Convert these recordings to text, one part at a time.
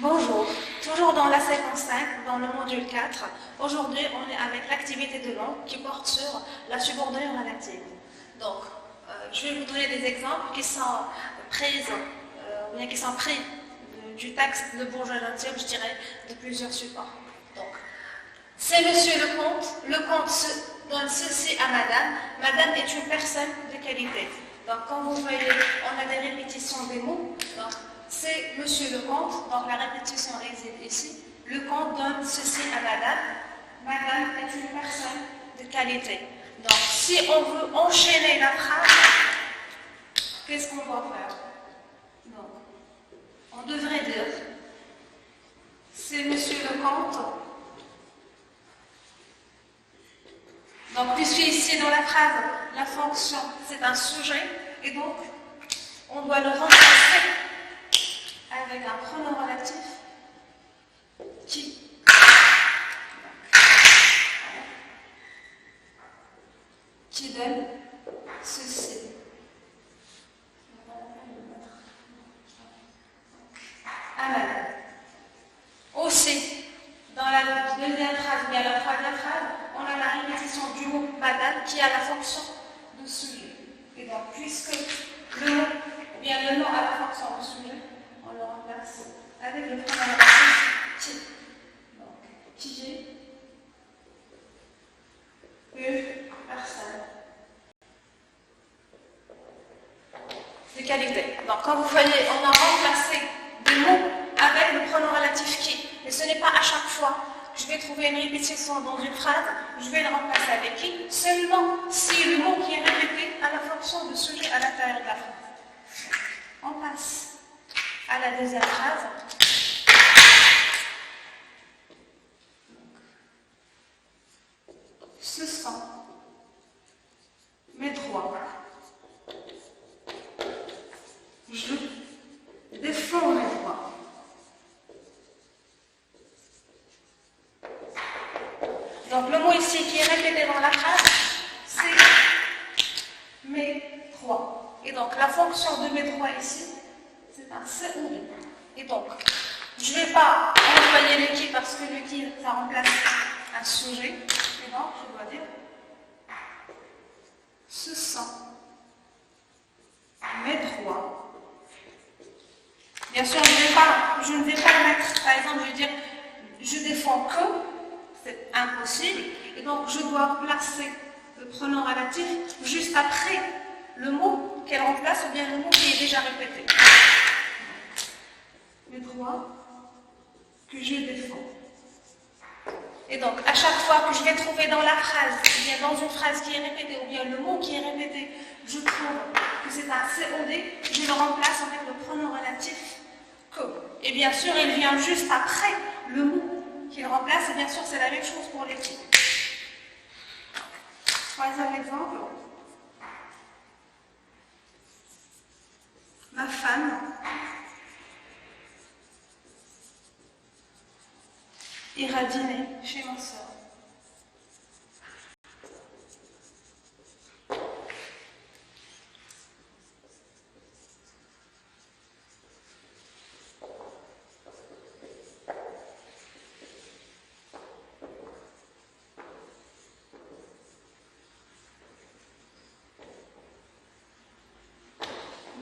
Bonjour, toujours dans la séquence 5, dans le module 4. Aujourd'hui, on est avec l'activité de langue qui porte sur la subordonnée relative. Donc, je vais vous donner des exemples qui sont pris du texte Le Bourgeois intime, je dirais, de plusieurs supports. Donc, c'est Monsieur le comte donne ceci à Madame. Madame est une personne de qualité. Donc, quand vous voyez, on a des répétitions des mots. Donc, c'est Monsieur le comte, donc la répétition existe ici. Le comte donne ceci à Madame. Madame est une personne de qualité. Donc, si on veut enchaîner la phrase, qu'est-ce qu'on doit faire? Donc, on devrait dire, c'est Monsieur le comte. Donc, puisque ici dans la phrase, la fonction, c'est un sujet, et donc, on doit le remplacer avec un pronom relatif qui donne ceci. À Madame. Aussi, dans la deuxième phrase, bien la troisième phrase, on a la répétition du mot Madame qui a la fonction de sujet. Et donc, puisque le mot, ou bien le nom a la fonction de sujet, on le remplace avec le pronom relatif qui. Donc, qui est une personne de qualité. Donc, quand vous voyez, on a remplacé des mots avec le pronom relatif qui. Mais ce n'est pas à chaque fois que je vais trouver une répétition dans une phrase, je vais le remplacer avec qui, seulement si le mot qui est répété a la fonction de sujet à l'intérieur de la phrase. On passe à la deuxième phrase. Ce sont mes droits. Je défends mes droits. Donc le mot ici qui est répété dans la phrase, c'est mes droits. Et donc la fonction de mes droits ici, c'est un COD. Et donc, je ne vais pas employer le qui parce que le qui, ça remplace un sujet. Et donc, je dois dire ce sont mes droits. Bien sûr, je ne vais pas mettre, par exemple, je vais dire je défends que, c'est impossible. Et donc, je dois placer le pronom relatif juste après le mot qu'elle remplace ou bien le mot qui est déjà répété. Mes droits que je défends. Et donc, à chaque fois que je vais trouver dans la phrase, ou bien dans une phrase qui est répétée, ou bien le mot qui est répété, je trouve que c'est un COD, je le remplace avec le pronom relatif que. Et bien sûr, il vient juste après le mot qu'il remplace, et bien sûr, c'est la même chose pour les qui. Troisième exemple. Ma femme ira dîner chez ma soeur.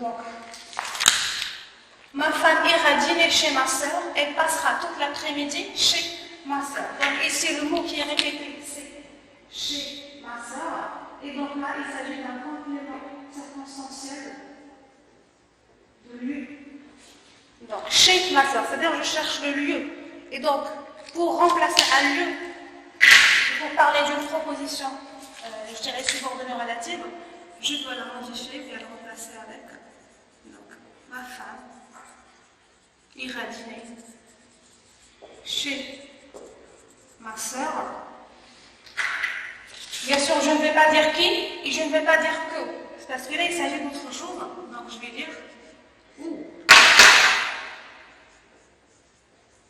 Donc, ma femme ira dîner chez ma soeur, elle passera toute l'après-midi chez ma soeur. Donc ici, le mot qui est répété, c'est chez ma soeur. Et donc là, il s'agit d'un complément circonstanciel de lieu. Donc, chez ma soeur, c'est-à-dire je cherche le lieu. Et donc, pour remplacer un lieu, pour parler d'une proposition, je dirais subordonnée relative, je dois la modifier et la remplacer avec. Donc, ma femme ira dîner chez ma soeur. Bien sûr, je ne vais pas dire qui et je ne vais pas dire que. Parce que là, il s'agit d'autre chose. Donc, je vais dire où.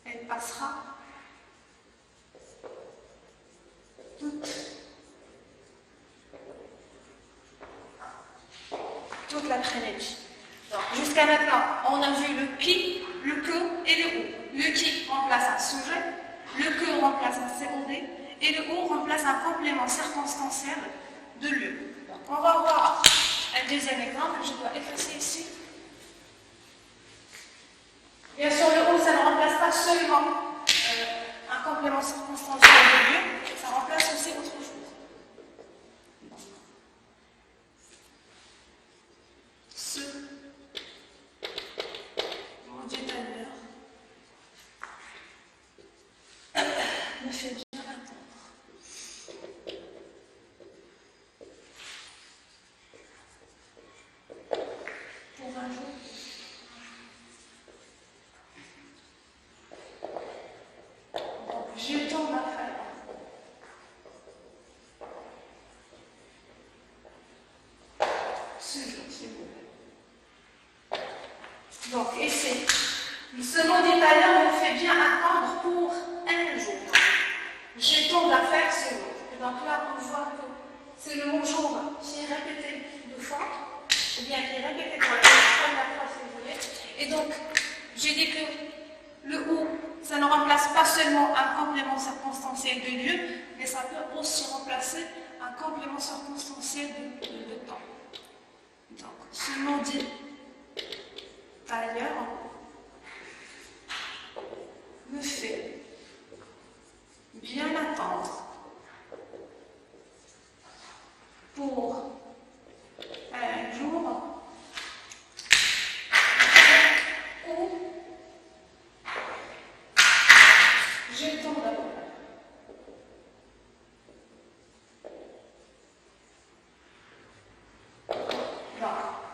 Elle passera toute l'après-midi. Donc, jusqu'à maintenant, on a vu le qui, le que et le où. Le qui remplace un sujet, le que remplace un COD et le où remplace un complément circonstanciel de lieu. Donc, on va voir un deuxième exemple. Je dois effacer ici. Bien sûr, le où, ça ne remplace pas seulement un complément circonstanciel de lieu, ça remplace aussi autre chose. Ce modificateur me fait bien attendre. Pour un jour. Donc, j'ai le temps de la faire. Ce jour, s'il vous plaît. Donc, ici, ce mot d'italien me fait bien attendre pour un jour. J'ai le temps de la faire ce jour. Et donc là, on voit que c'est le mot jour qui est répété deux fois, ou bien qui est répété pour la première fois, si vous voulez. Et donc, j'ai dit que le ou, ça ne remplace pas seulement un complément circonstanciel de lieu, mais ça peut aussi remplacer un complément circonstanciel de temps. Donc, ce mot dit d'ailleurs me fait bien attendre pour un jour où j'ai le temps d'avoir.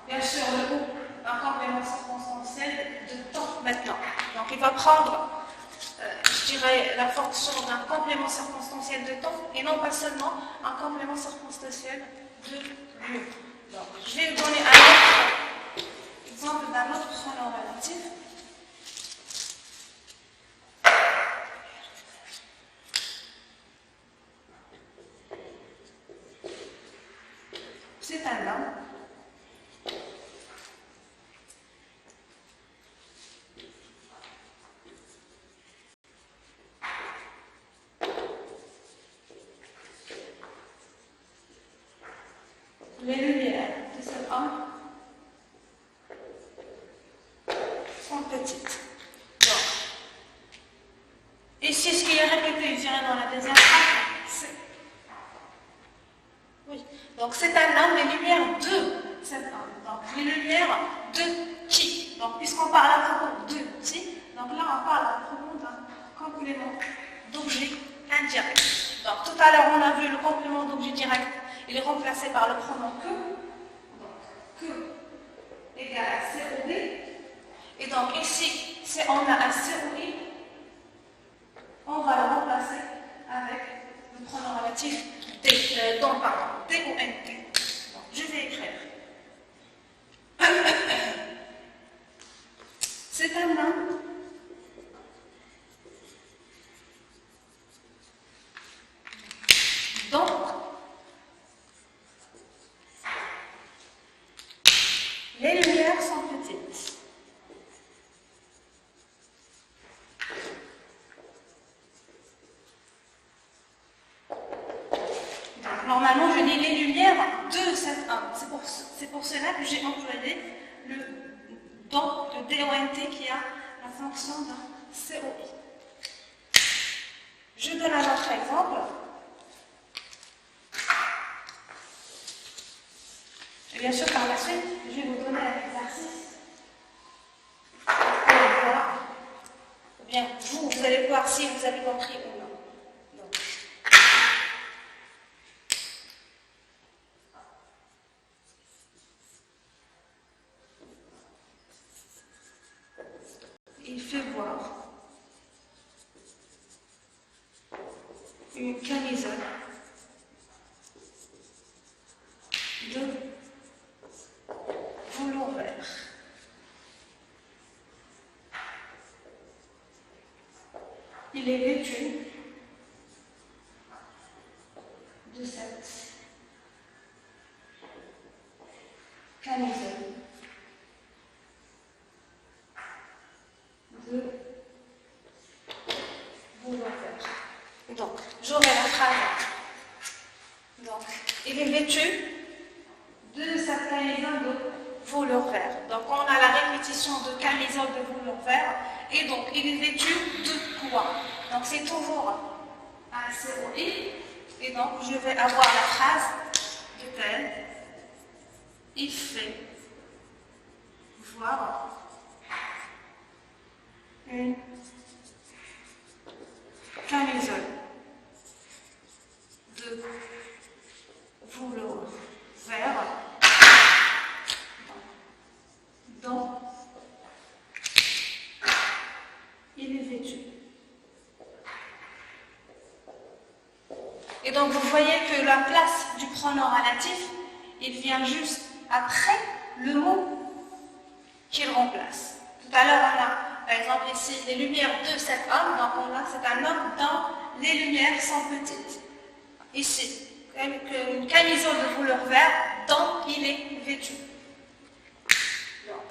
Bien sûr, le ou, un complément circonstanciel de temps maintenant. Donc, il va prendre, je dirais, la fonction d'un complément circonstanciel de temps et non pas seulement un complément circonstanciel de lieu. Donc, je vais vous donner un autre exemple d'un autre pronom relatif. C'est un homme. Les lumières de cet homme sont petites. Donc, ici, ce qui est répété, je dirais, dans la deuxième phrase, c'est. Oui. Donc, c'est un homme, les lumières de cet homme. Donc, les lumières de qui? Donc, puisqu'on parle à propos de qui, donc là, on parle à propos d'un complément d'objet indirect. Donc, tout à l'heure, on a vu le complément d'objet direct, il est remplacé par le pronom que. Donc, que égale à COD. Et donc, ici, si on a un COI, on va le remplacer avec le pronom relatif dont, pardon, DONT. Donc, je vais écrire. C'est un homme dont les lumières sont petites. Donc, normalement, je dis les lumières de cet homme. C'est pour cela que j'ai employé le don de DONT qui a la fonction d'un COI. Je donne un autre exemple. Et bien sûr, par la suite, je vais vous donner un exercice pour voir, ou bien vous allez voir si vous avez compris ou non. Donc, il fait voir une camisole de velours vert. Il est vêtu de cette camisole question de camisole de velours vert. Et donc, il est vêtu de quoi? Donc, c'est toujours un COI. Et donc, je vais avoir la phrase de tel. Il fait voir une camisole de velours vert dont il est vêtu. Et donc vous voyez que la place du pronom relatif, il vient juste après le mot qu'il remplace. Tout à l'heure, on a, par exemple, ici, les lumières de cet homme. Donc, on a, c'est un homme dont les lumières sont petites. Ici, une camisole de velours vert dont il est vêtu. Donc,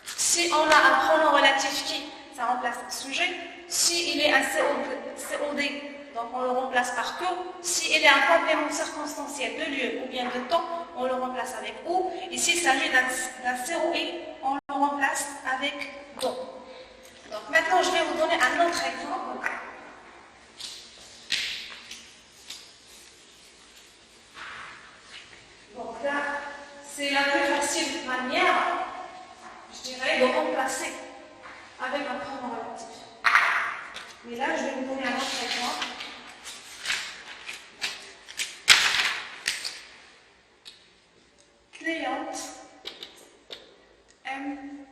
si on a un pronom relatif qui, ça remplace un sujet. Si il est un COD, donc on le remplace par que. Si il est un complément circonstanciel de lieu ou bien de temps, on le remplace avec ou. Et s'il s'agit d'un COI, on le remplace avec dont. Donc maintenant, je vais vous donner un autre exemple. Donc là, c'est la plus facile manière, je dirais, de remplacer avec un pronom relatif. Mais là, je vais vous donner un autre exemple. Cléante aime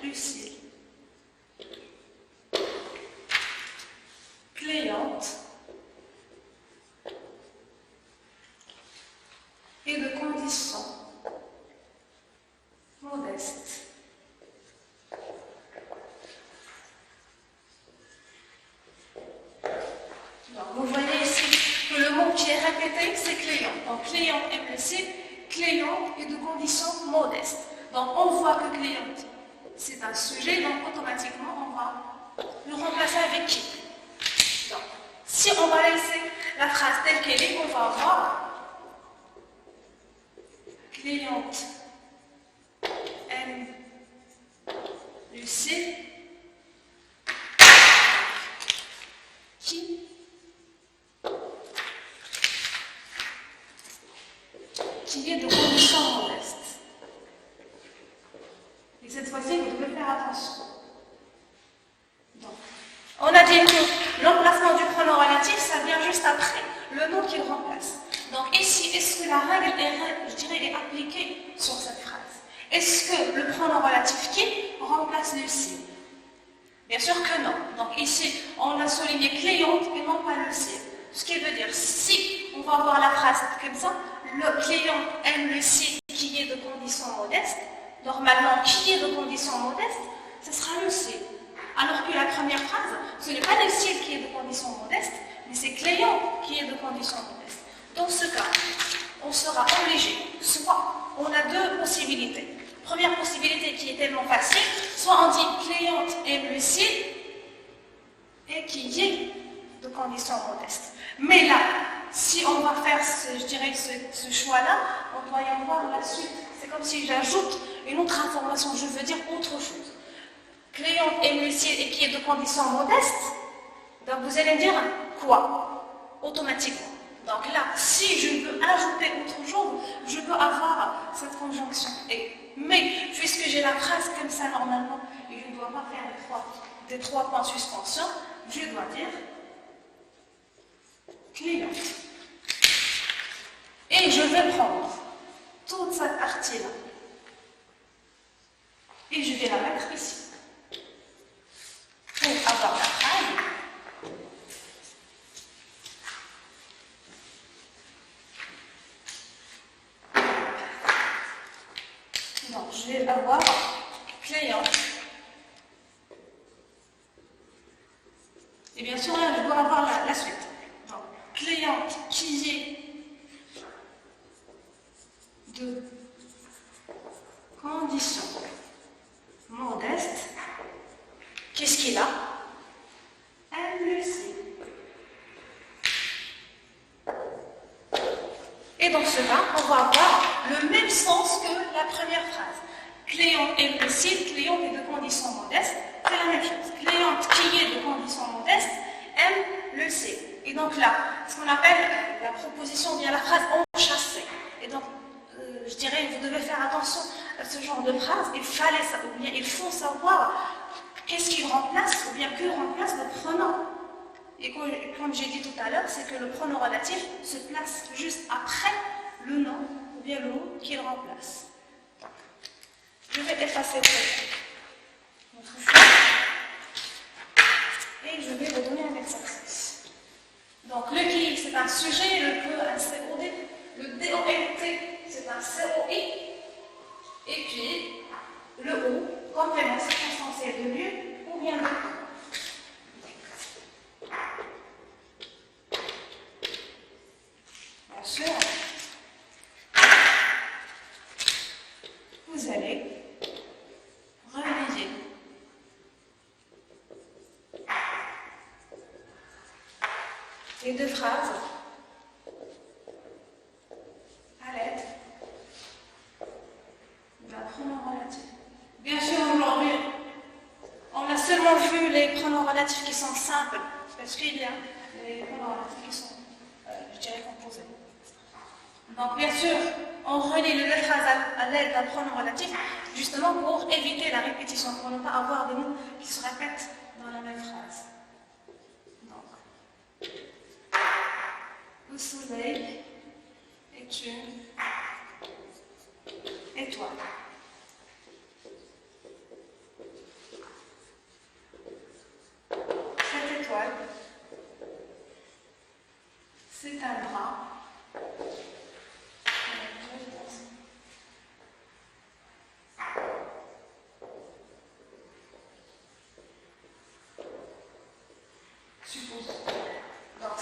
Lucille. Cléante est de condition modeste. Donc, vous voyez ici que le mot qui est répété, c'est Cléante. Donc, Cléante aime Lucille. Cléante est de condition modeste. Donc, on voit que Cléante, c'est un sujet, donc automatiquement, on va le remplacer avec qui? Donc, si on va laisser la phrase telle qu'elle est, on va avoir Cléante aime Lucille qui est de condition modeste. Et cette fois-ci, vous devez faire attention. Donc, on a dit que l'emplacement du pronom relatif, ça vient juste après le nom qu'il remplace. Donc ici, est-ce que la règle est, je dirais, est appliquée sur cette phrase? Est-ce que le pronom relatif qui remplace Lucille? Bien sûr que non. Donc ici, on a souligné Cléante et non pas Lucille. Ce qui veut dire, si on va voir la phrase comme ça, le Cléante aime Lucille qui est de condition modeste. Normalement, qui est de condition modeste, ce sera Lucille. Alors que la première phrase, ce n'est pas Lucille qui est de condition modeste, mais c'est Cléante qui est de condition modeste. Dans ce cas, on sera obligé, soit on a deux possibilités. Première possibilité qui est tellement facile, soit on dit Cléante aime Lucille et qui est de condition modeste. Mais là, si on va faire, je dirais, ce choix-là, on doit y avoir la suite. C'est comme si j'ajoute une autre information, je veux dire autre chose. Cléante aime Lucille et qui est de condition modeste, donc vous allez dire quoi? Automatiquement. Donc là, si je veux ajouter autre chose, je peux avoir cette conjonction et. Mais, puisque j'ai la phrase comme ça normalement, et je ne dois pas faire des trois points de suspension, je dois dire Cléante. Et je vais prendre toute cette partie-là et je vais la mettre ici pour avoir la phrase. Donc, je vais avoir Cléante. Et bien sûr, là, je dois avoir la suite. Donc, Cléante qui est de condition modeste. Qu'est-ce qu'il a? Aime Lucille. Et dans ce cas, on va avoir le même sens que la première phrase. Cléante et Lucille, Cléante est de condition modeste, c'est la même chose. Cléante qui est de condition modeste aime Lucille. Et donc là, ce qu'on appelle la proposition, bien la phrase enchâssée. Et donc, je dirais, vous devez faire attention à ce genre de phrase. Il faut savoir qu'est-ce qui remplace, ou bien que remplace le pronom. Et comme j'ai dit tout à l'heure, c'est que le pronom relatif se place juste après le nom, ou bien le mot qu'il remplace. Je vais effacer notre feuille et je vais le donner un exercice. Donc le qui, c'est un sujet, le peu, un COD, le DOLT, c'est un COI, et puis le O, complément circonstanciel de lieu ou bien de temps. Bien sûr, vous allez relayer les deux phrases à l'aide de la pronom relative. Bien sûr, aujourd'hui, on a seulement vu les pronoms relatifs qui sont simples, parce qu'il y a les pronoms relatifs qui sont, je dirais, composés. Donc, bien sûr, on relie les deux phrases à l'aide d'un pronom relatif, justement pour éviter la répétition, pour ne pas avoir des mots qui se répètent dans la même phrase. Donc, le soleil est une étoile. Cette étoile, c'est un bras. Donc,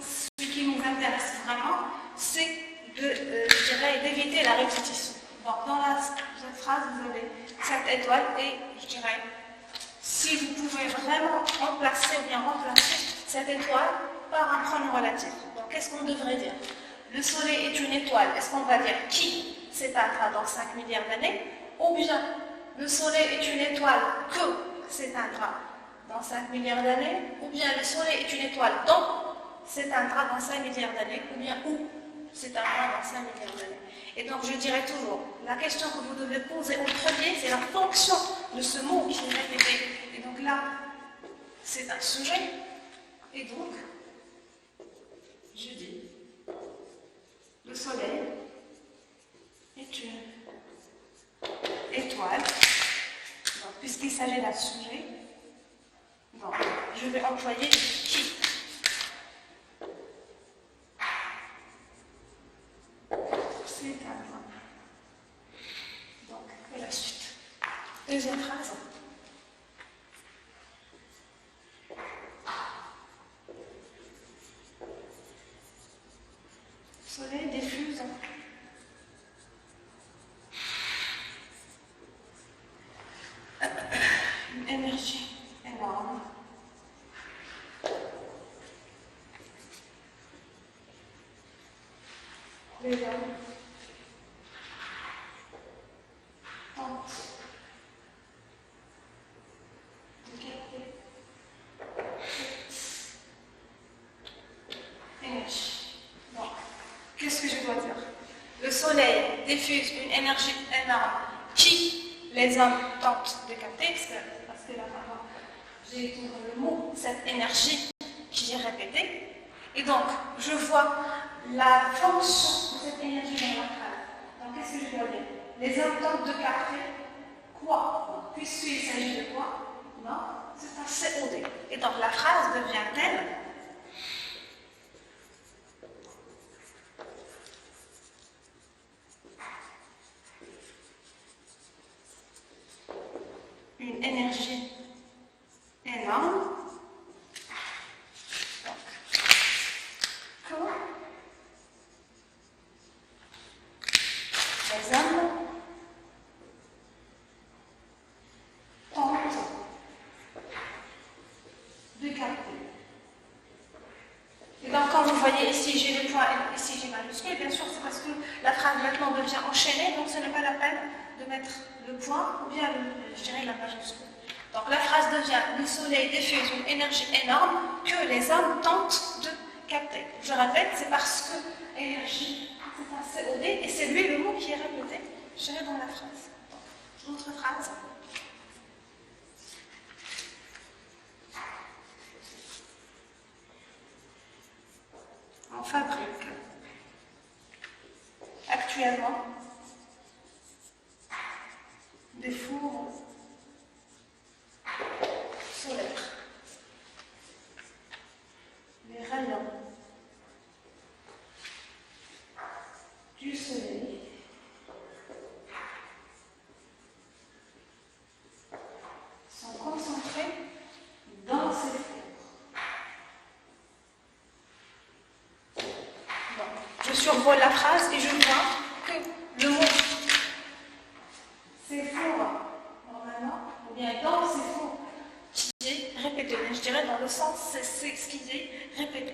ce qui nous intéresse vraiment, c'est je dirais, d'éviter la répétition. Donc, dans cette phrase, vous avez cette étoile et, je dirais, si vous pouvez vraiment remplacer ou bien remplacer cette étoile par un pronom relatif. Donc, qu'est-ce qu'on devrait dire? Le soleil est une étoile. Est-ce qu'on va dire qui s'éteindra dans 5 milliards d'années? Ou bien, le soleil est une étoile que s'éteindra dans 5 milliards d'années? Ou bien, le soleil est une étoile dont s'éteindra dans 5 milliards d'années? Ou bien, où s'éteindra dans 5 milliards d'années? Et donc, je dirais toujours, la question que vous devez poser au premier, c'est la fonction de ce mot qui est répété. Et donc là, c'est un sujet. Et donc, je dis, le soleil est une étoile. Donc, puisqu'il s'agit d'un sujet, donc, je vais employer qui. C'est un point. Donc, et la suite. Deuxième phrase. Le soleil diffuse une énergie énorme. Les hommes tentent de capter cette énergie. Donc, qu'est-ce que je dois dire? Le soleil diffuse une énergie énorme qui les hommes tentent de capter, parce que là, j'ai utilisé le mot, cette énergie qui est répétée. Et donc, je vois la fonction de cette énergie dans la phrase. Donc, qu'est-ce que je dois dire? Les hommes tentent de capter quoi? Puisqu'il s'agit de quoi? Non, c'est un COD. Et donc, la phrase devient-elle une énergie énorme? Donc, les hommes tentent de capter. Et donc, quand vous voyez ici, j'ai le point et ici, j'ai majuscule, bien sûr, c'est parce que la phrase maintenant devient enchaînée, donc ce n'est pas la peine de mettre le point ou bien, je dirais, la majuscule. Donc la phrase devient « Le soleil diffuse une énergie énorme que les hommes tentent de capter ». Je répète, c'est parce que énergie, c'est un COD et c'est lui le mot qui est répété, je dirais, dans la phrase. Donc, autre phrase. On fabrique actuellement des fours solaires. Les rayons du soleil sont concentrés dans ces fours. Bon, je survole la phrase et je vois que le mot ces fours, normalement, ou bien dans ces fours, qui est répété. Je dirais dans le sens, c'est ce qui est répété.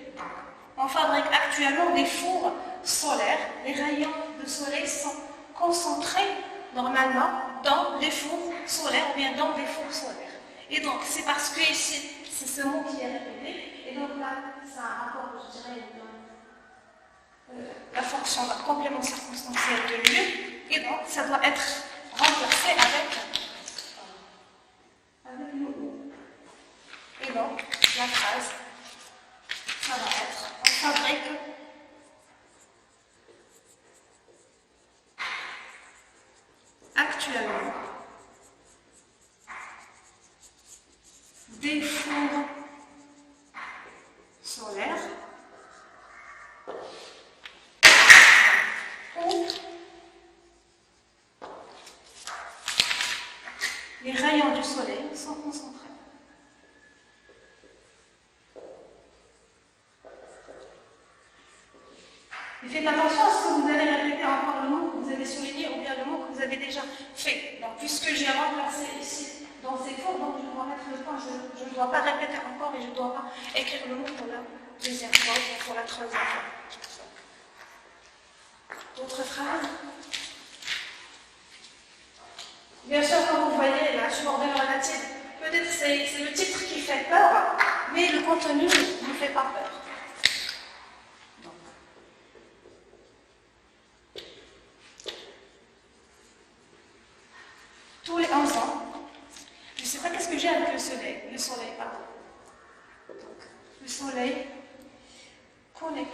On fabrique actuellement des fours solaires. Les rayons de soleil sont concentrés normalement dans les fours solaires ou bien dans des fours solaires. Et donc, c'est parce que ici, c'est ce mot qui est répété. Et donc là, ça a un rapport, je dirais, la fonction d'un complément circonstanciel de lieu. Et donc, ça doit être remplacé avec le ou. Et donc, la phrase, ça va être on fabrique actuellement des fours solaires où les rayons du soleil sont concentrés. Et faites attention à ce que vous allez répéter encore le mot que vous avez souligné ou bien le mot que vous avez déjà fait. Donc, puisque j'ai remplacé ici dans ces fours, donc je dois mettre le point, je ne dois pas répéter encore et je ne dois pas écrire le mot pour la deuxième fois ou pour la troisième fois. D'autres phrases? Bien sûr, comme vous voyez, la subordonnée relative, peut-être c'est le titre qui fait peur, mais le contenu ne fait pas peur. Donc. Tous les 11 ans, je ne sais pas qu'est-ce que j'ai avec le soleil, pardon. Donc, le soleil connaît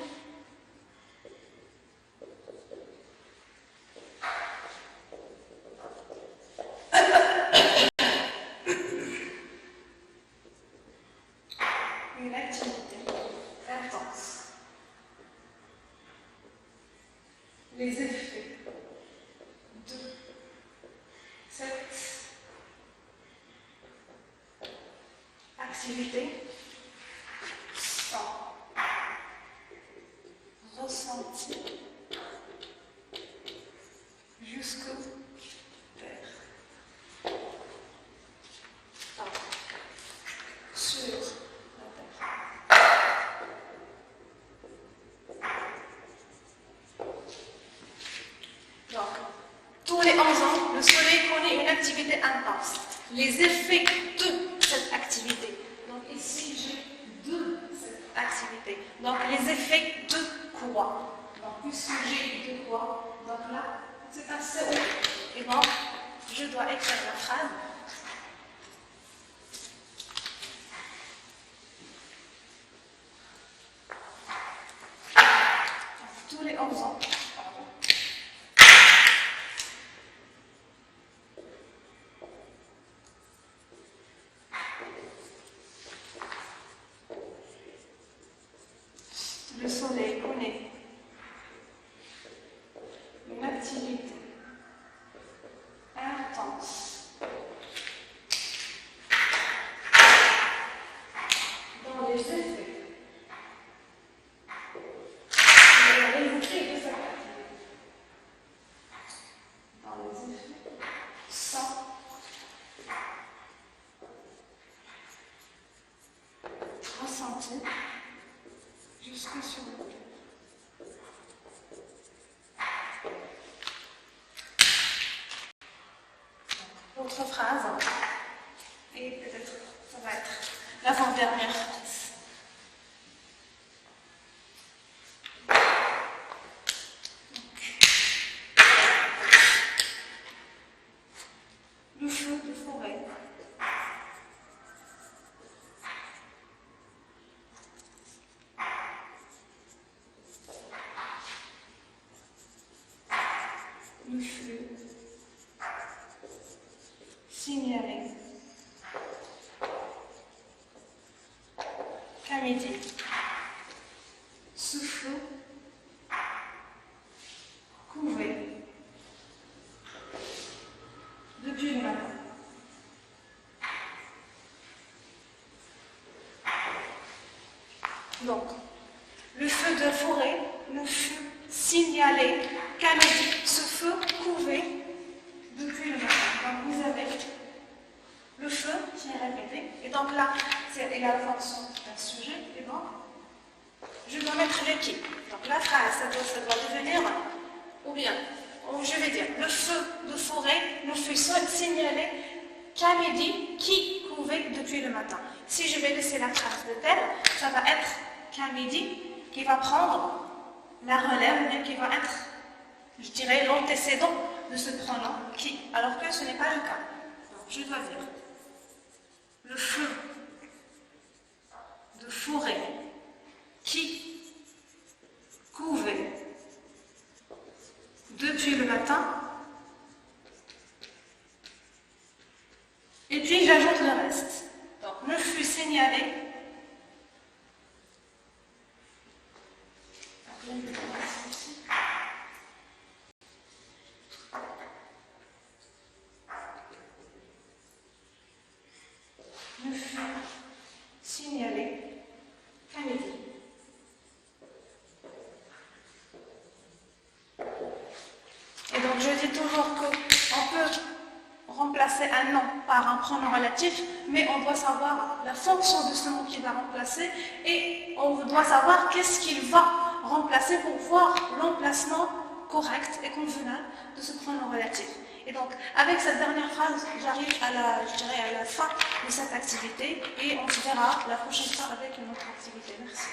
une activité intense. Les effets de cette activité sont ressentis jusque vers sur la Terre. Donc, tous les 11 ans, le Soleil connaît une activité intense. Les effets de cette activité. Donc ici, j'ai de cette activité. Donc les effets de quoi? Donc puisque j'ai de quoi, donc là, c'est un CO. Et donc, je dois écrire la phrase. Donc, tous les 11 ans. Le Soleil connaît une activité intense dans les effets. Les effets de cette activité. Dans les effets sans ressentir jusque sur le cœur. d'autres phrases. Et peut-être ça va être l'avant-dernière phrase. Le feu de forêt. Le feu signalé qu'à midi. Ce feu couvait depuis le matin. Donc, le feu de forêt ne fut signalé qu'à midi. Ce feu couvait depuis le matin. Donc, vous avez le feu qui est répété. Et donc là, c'est la fonction d'un sujet. Et donc, je dois mettre le qui. Donc la phrase, ça doit devenir, ou bien, je vais dire, le feu de forêt ne fut signalé qu'à midi qui couvait depuis le matin. Si je vais laisser la phrase de tel, ça va être qu'à midi qui va prendre la relève, mais qui va être, je dirais, l'antécédent de ce pronom qui, alors que ce n'est pas le cas. Donc je dois dire le feu de forêt qui couvait depuis le matin, et puis j'ajoute le reste. Donc, ne fut signalé. Ne fut signalé qu'à midi. Et donc je dis toujours qu'on peut remplacer un nom par un pronom relatif, mais on doit savoir la fonction de ce mot qui va remplacer et on doit savoir qu'est-ce qu'il va remplacer pour voir l'emplacement correct et convenable de ce pronom relatif. Et donc, avec cette dernière phrase, j'arrive à la fin de cette activité et on se verra la prochaine fois avec une autre activité. Merci.